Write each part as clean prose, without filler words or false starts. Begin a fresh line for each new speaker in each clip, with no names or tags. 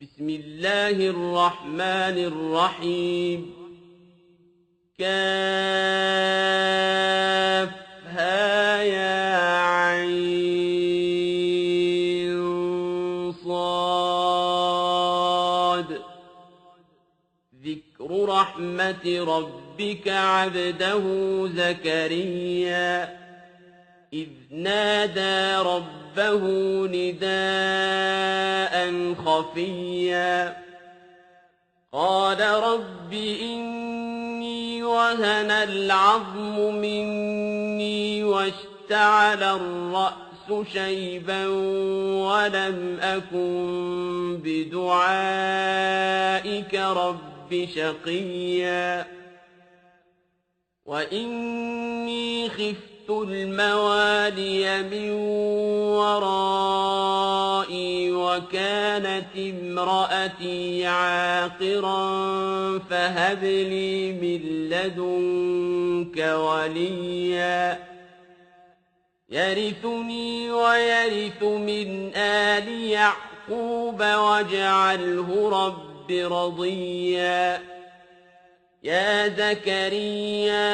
بسم الله الرحمن الرحيم كافها يا عين صاد ذكر رحمة ربك عبده زكريا إذ نادى ربه نداء خفيا قال رب إني وهن العظم مني واشتعل الرأس شيبا ولم أكن بدعائك رب شقيا وإني خفت الموالي من ورائي وكانت امرأتي عاقرا فهب لي من لدنك وليا يرثني ويرث من آل يعقوب واجعله رب رضيا يا زكريا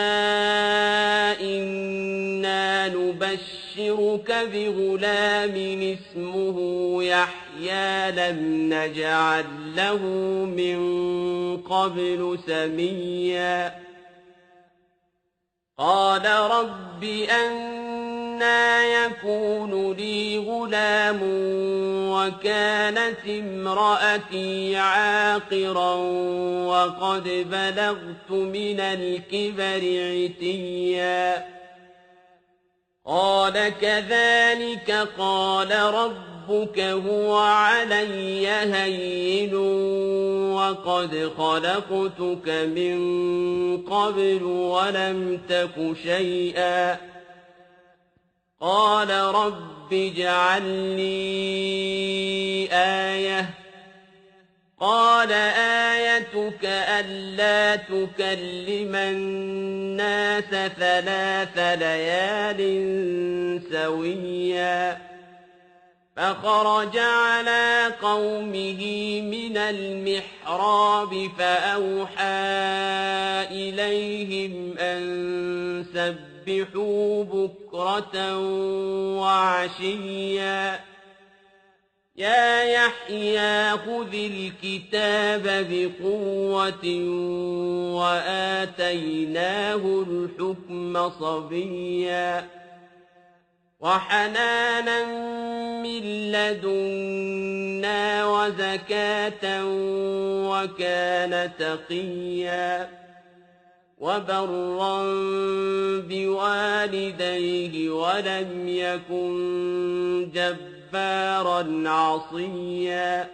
إنا نبشرك بغلام اسمه يحيى لم نجعل له من قبل سميا قال رب أنى يكون لي غلام وكانت امرأتي عاقرا وقد بلغت من الكبر عتيا قال كذلك قال ربك هو علي هين وقد خلقتك من قبل ولم تك شيئا قال رب اجعل لي آية قال آيتك ألا تكلم الناس 3 ليال سويا فخرج على قومه من المحراب فأوحى إليهم أن سبحوا بكرة وعشيا يا يحيى خذ الكتاب بقوة وآتيناه الحكم صبيا وحنانا من لدنا وزكاة وكان تقيا وبرا بوالديه ولم يكن جبارا عصيا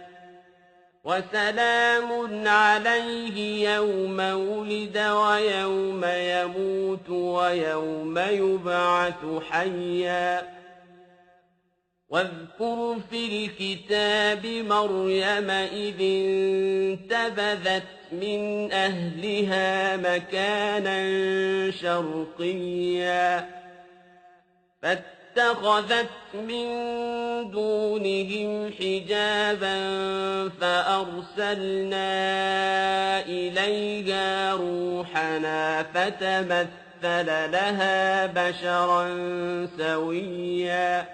وسلام عليه يوم ولد ويوم يموت ويوم يبعث حيا واذكر في الكتاب مريم إذ انتبذت من أهلها مكانا شرقيا فاتخذت من دونهم حجابا فأرسلنا إليها روحنا فتمثل لها بشرا سويا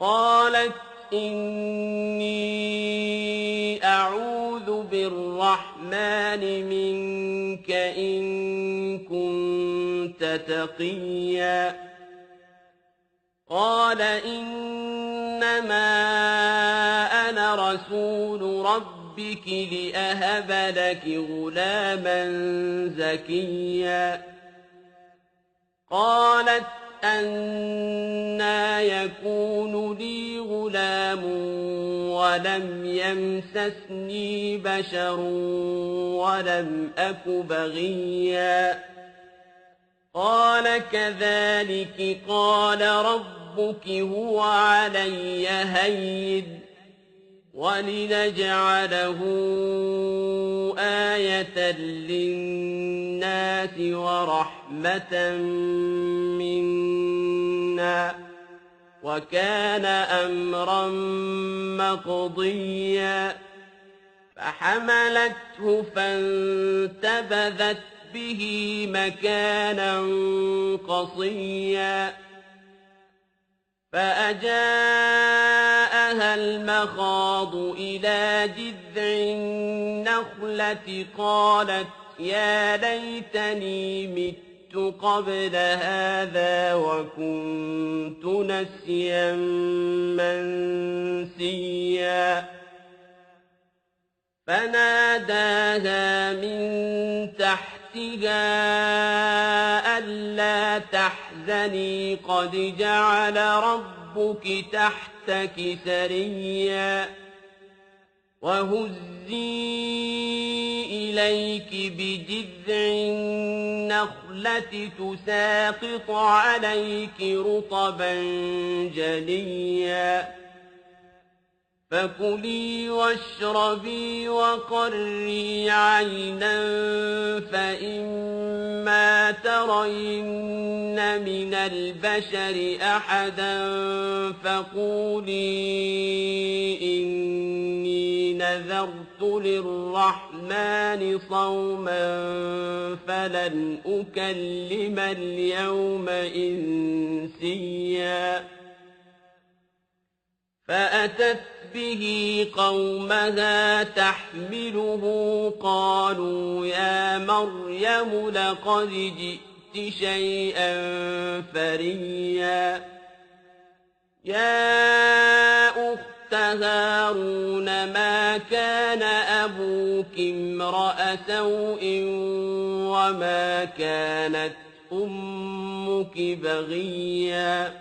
قالت إني أعوذ بالرحمن منك إن كنت تقيا قال إنما أنا رسول ربك لأهب لك غلاما زكيا قالت أنى يكون لي غلام ولم يمسسني بشر ولم أك بغيا قال كذلك قال ربك هو علي هين ولنجعله آية للناس ورحمة منا وكان أمرا مقضيا فحملته فانتبذت به مكانا قصيا فأجاءها المخاض إلى جذع النخلة قالت يا ليتني مت قبل هذا وكنت نسيا منسيا فناداها من تحتها ألا تحزني قد جعل ربك تحتك سريا وهزي إليك بجذع النخلة تساقط عليك رطبا جنيا فكلي واشربي وقري عينا فإما ترين من البشر أحدا فقولي إني نذرت للرحمن صوما فلن أكلم اليوم إنسيا فأتت به قومها تحمله قالوا يا مريم لقد جئت شيئا فريا يا أخت هارون ما كان أبوك امرأ سوء وما كانت أمك بغيا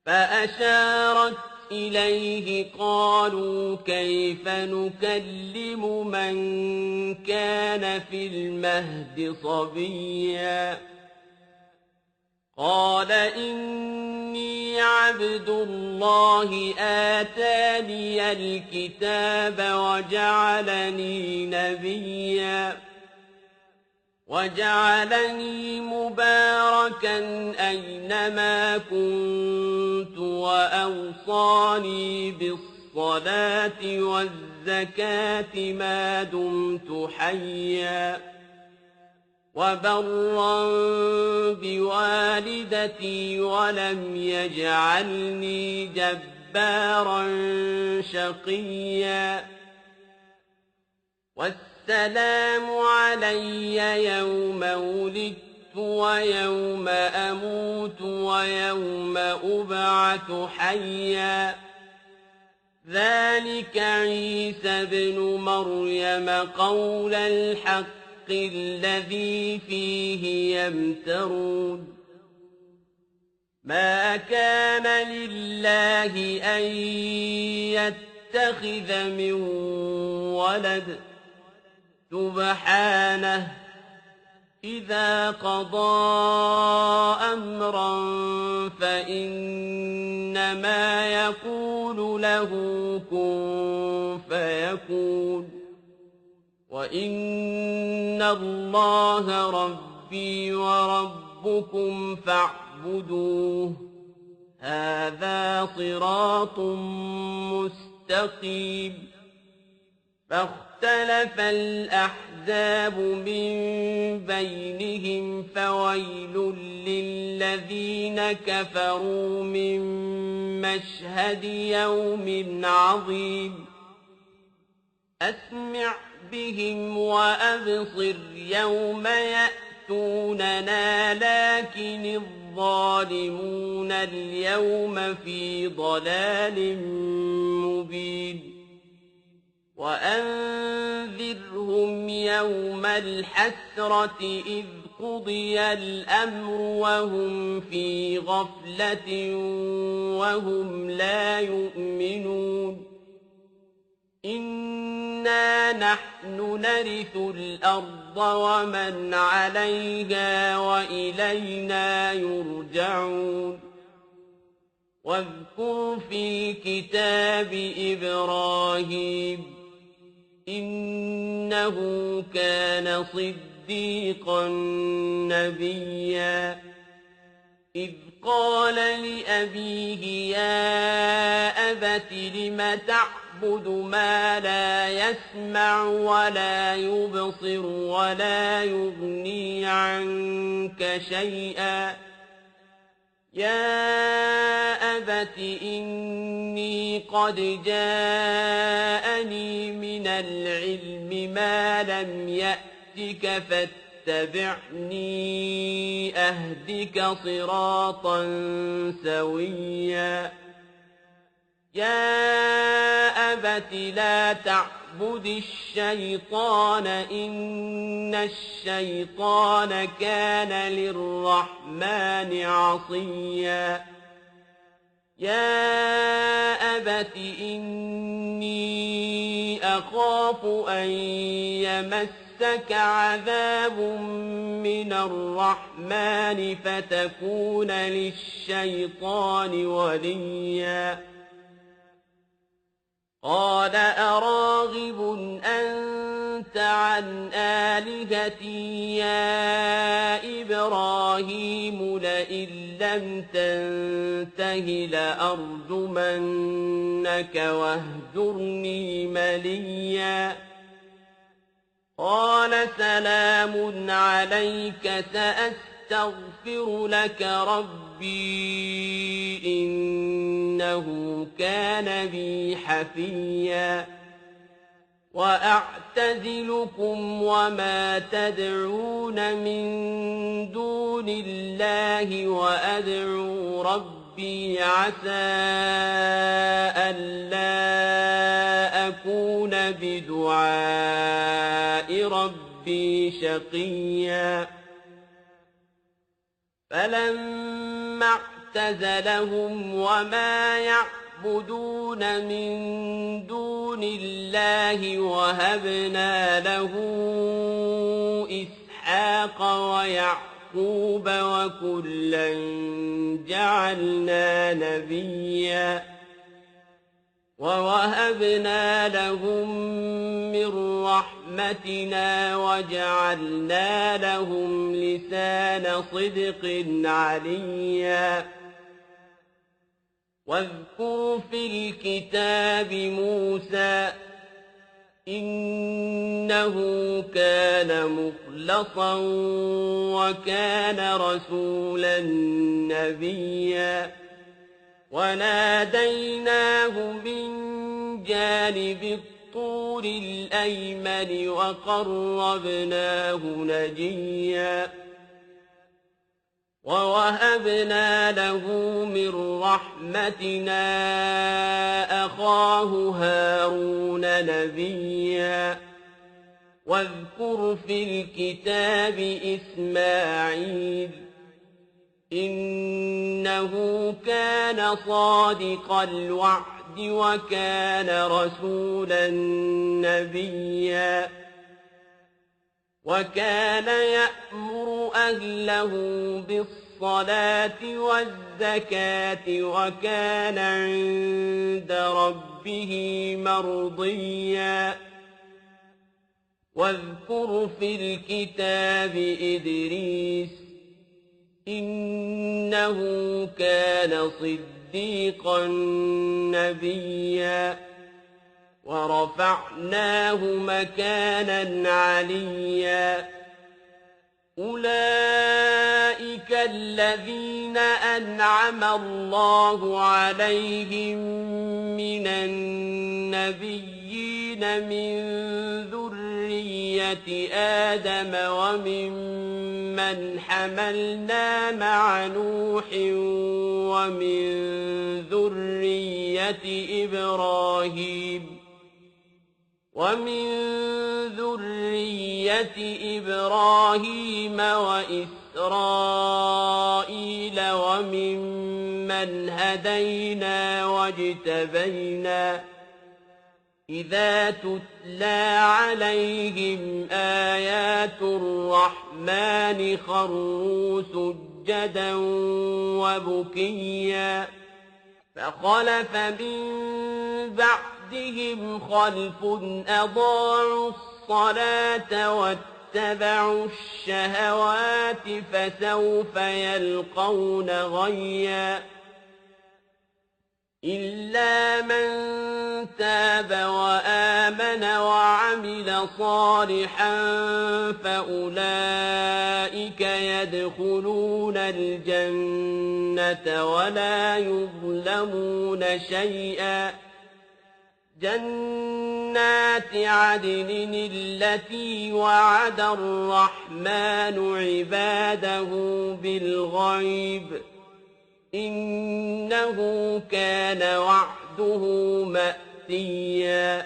فأشارت إليه قالوا كيف نكلم من كان في المهد صبيا قال إني عبد الله آتاني الكتاب وجعلني نبيا وجعلني مباركا أينما كنت وأوصاني بالصلاة والزكاة ما دمت حيا وبرا بوالدتي ولم يجعلني جبارا شقيا السلام علي يوم ولدت ويوم أموت ويوم أبعث حيا ذلك عيسى بن مريم قول الحق الذي فيه يمترون ما كان لله أن يتخذ من ولد سبحانه إذا قضى أمرا فإنما يقول له كن فيكون وإن الله ربي وربكم فاعبدوه هذا صراط مستقيم فاختلف الأحزاب من بينهم فويل للذين كفروا من مشهد يوم عظيم أسمع بهم وأبصر يوم يأتوننا لكن الظالمون اليوم في ضلال مبين وأنذرهم يوم الحسرة إذ قضي الأمر وهم في غفلة وهم لا يؤمنون إنا نحن نرث الأرض ومن عليها وإلينا يرجعون واذكر في الكتاب إبراهيم إنه كان صديقا نبيا إذ قال لأبيه يا أبت لم تعبد ما لا يسمع ولا يبصر ولا يغني عنك شيئا يا أبت إني قد جاءني من العلم ما لم يأتك فاتبعني أهدك صراطا سويا يا أبت لا تعبد الشيطان إن الشيطان كان للرحمن عصيا يا أبت إني أخاف أن يمسك عذاب من الرحمن فتكون للشيطان وليا قال أراغب أنت عن آلهتي يا إبراهيم لئن لم تنته لأرجمنك واهجرني مليا قال سلام عليك سأستغفر لك ربي إنه كان بي حفيا وأعتزلكم وما تدعون من دون الله وأدعو ربي عسى ألا أكون بدعاء ربي شقيا فلما اعتزلهم وما يعبدون من دون الله وهبنا له إسحاق ويعقوب وكلا جعلنا نبيا ووهبنا لهم من رحمتنا وجعلنا لهم لسان صدق عليا واذكر في الكتاب موسى إنه كان مخلصا وكان رسولا نبيا وناديناه من جانب الطور الأيمن وقربناه نجيا ووهبنا له من رحمتنا أخاه هارون نبيا واذكر في الكتاب إسماعيل إنه كان صادق الوعد وكان رسولا نبيا وكان يأمر أهله بالصلاة والزكاة وكان عند ربه مرضيا واذكر في الكتاب إدريس إنه كان صديقا نبيا ورفعناه مكانا عليا أولئك الذين أنعم الله عليهم من النبيين من ذرية آدم وممن حملنا مع نوح ومن ذرية إبراهيم وإسرائيل وممن هدينا واجتبينا إذا تتلى عليهم آيات الرحمن خروا سجدا وبكيا فخلف من بعدهم خلف أضاعوا الصلاة واتبعوا الشهوات فسوف يلقون غيا إلا من تاب وآمن وعمل صالحا فأولئك يدخلون الجنة ولا يظلمون شيئا جنات عدن التي وعد الرحمن عباده بالغيب إنه كان وعده مأتيا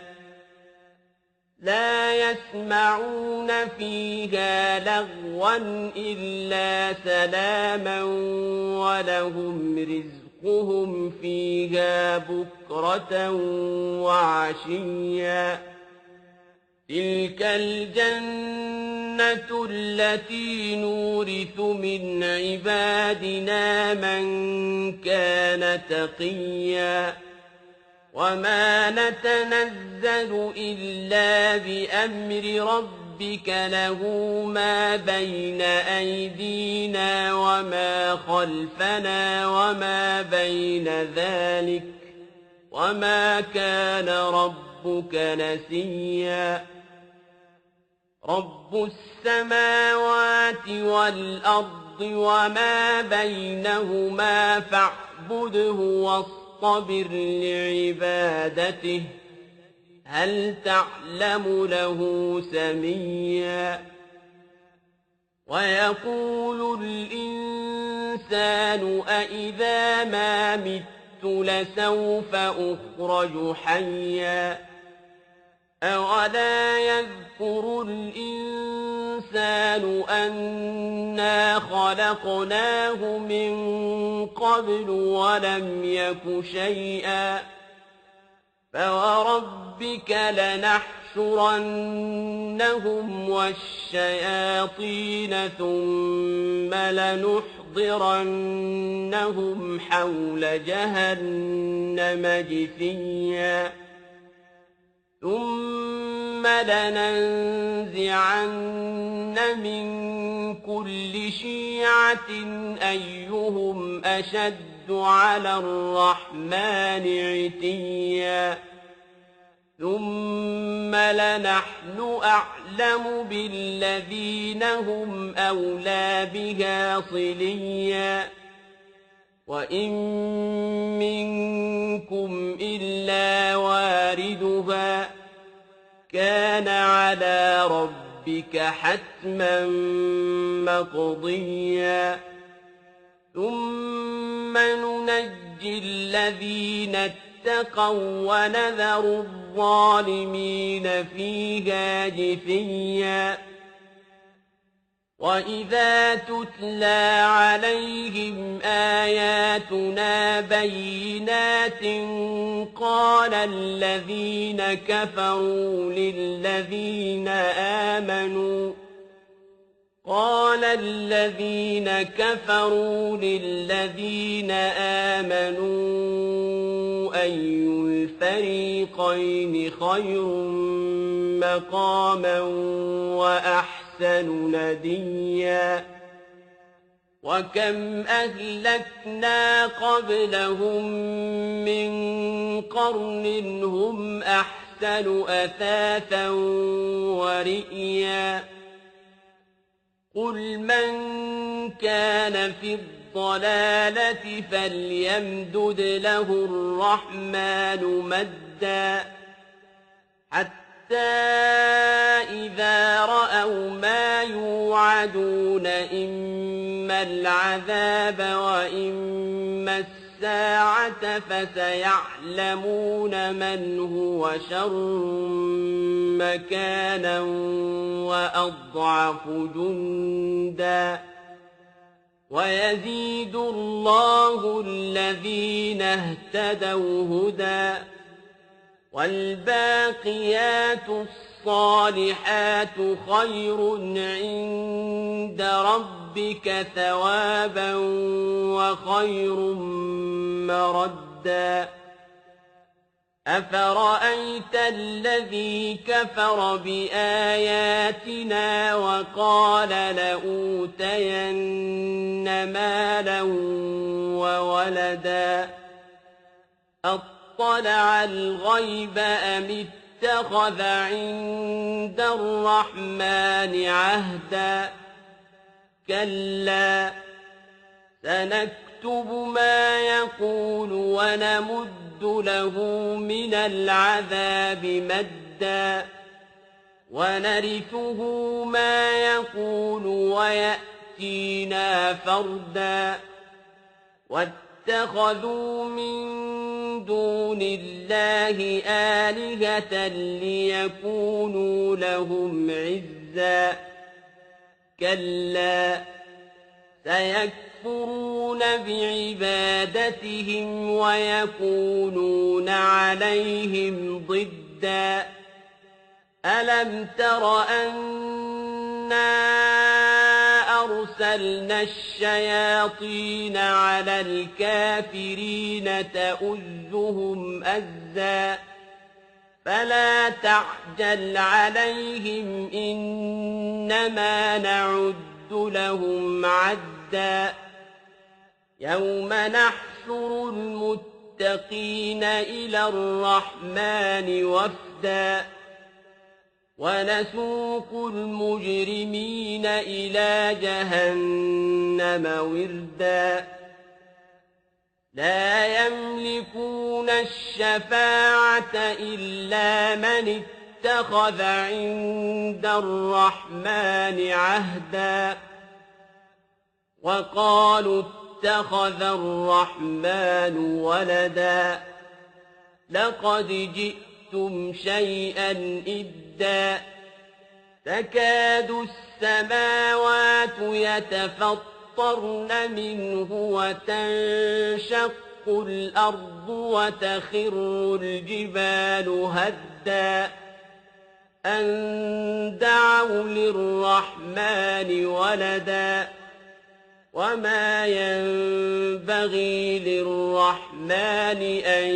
لا يسمعون فيها لغوا إلا سلاما ولهم رزقهم فيها بكرة وعشيا تلك الجنة التي نورث من عبادنا من كان تقيا وما نتنزل إلا بأمر ربك له ما بين أيدينا وما خلفنا وما بين ذلك وما كان ربك نسيا رب السماوات والأرض وما بينهما فاعبده واصطبر لعبادته هل تعلم له سميا ويقول الإنسان أإذا ما مت لسوف أخرج حيا أولا يذكر الإنسان أنا خلقناه من قبل ولم يك شيئا فوربك لنحشرنهم والشياطين ثم لنحضرنهم حول جهنم جثيا ثم لننزعن من كل شيعة أيهم أشد على الرحمن عتيا ثم لنحن أعلم بالذين هم أولى بها صليا وإن منكم إلا واردها كان على ربك حتما مقضيا ثم ننجي الذين اتقوا ونذر الظالمين فيها جثيا وإذا تتلى عليهم آياتنا بينات قال الذين كفروا للذين آمنوا أي الفريقين خير مقاما وأحسن نديا وكم أهلكنا قبلهم من قرن هم أحسن أثاثا ورئيا قل من كان في الضلالة فليمدد له الرحمن مدا حتى إذا رأوا ما يوعدون إما العذاب وإما الساعة فسيعلمون من هو شر مكانا وأضعف جندا ويزيد الله الذين اهتدوا هدى والباقيات الصالحات خير عند ربك ثوابا وخير مردا أفرأيت الذي كفر بآياتنا وقال لأوتين مالا وولدا أطلع الغيب أم اتخذ عند الرحمن عهدا كلا سنكتب ما يقول ونمد له من العذاب مدا ونرثه ما يقول ويأتينا فردا واتخذوا من دون الله آلهة ليكونوا لهم عزا كلا سيكفرون بعبادتهم ويكونون عليهم ضدا ألم تر أنا أرسلنا الشياطين على الكافرين تؤزهم أزا فلا تعجل عليهم إنما نعد لهم عدا يوم نحشر المتقين إلى الرحمن وفدا ونسوق المجرمين إلى جهنم وردا لا يملكون الشفاعة إلا من اتخذ عند الرحمن عهدا وقالوا اتخذ الرحمن ولدا لقد جئتم شيئا إدا تكاد السماوات يتفطرن منه وتنشق الأرض وتخر الجبال هدا أن دعوا للرحمن ولدا وما ينبغي للرحمن أن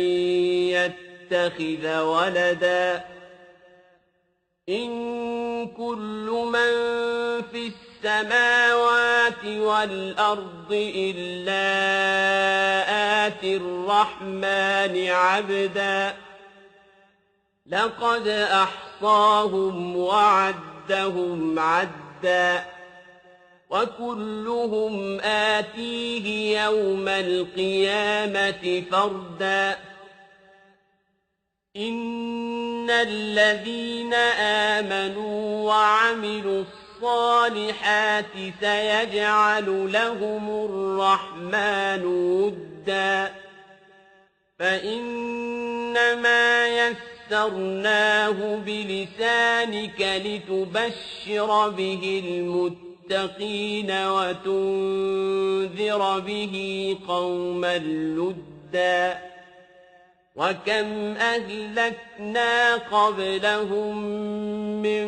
يتخذ ولدا إن كل من في السماوات والأرض إلا آتي الرحمن عبدا لقد أحصاهم وعدهم عدا وكلهم آتيه يوم القيامة فردا إن الذين آمنوا وعملوا الصالحات سيجعل لهم الرحمن ودا فإنما يسرناه بلسانك لتبشر به المتقين وتنذر به قوما لدا وكم أهلكنا قبلهم من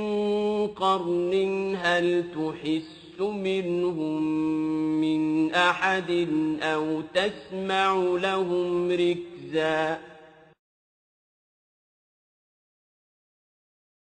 قرن هل تحس منهم من أحد أو تسمع لهم ركزا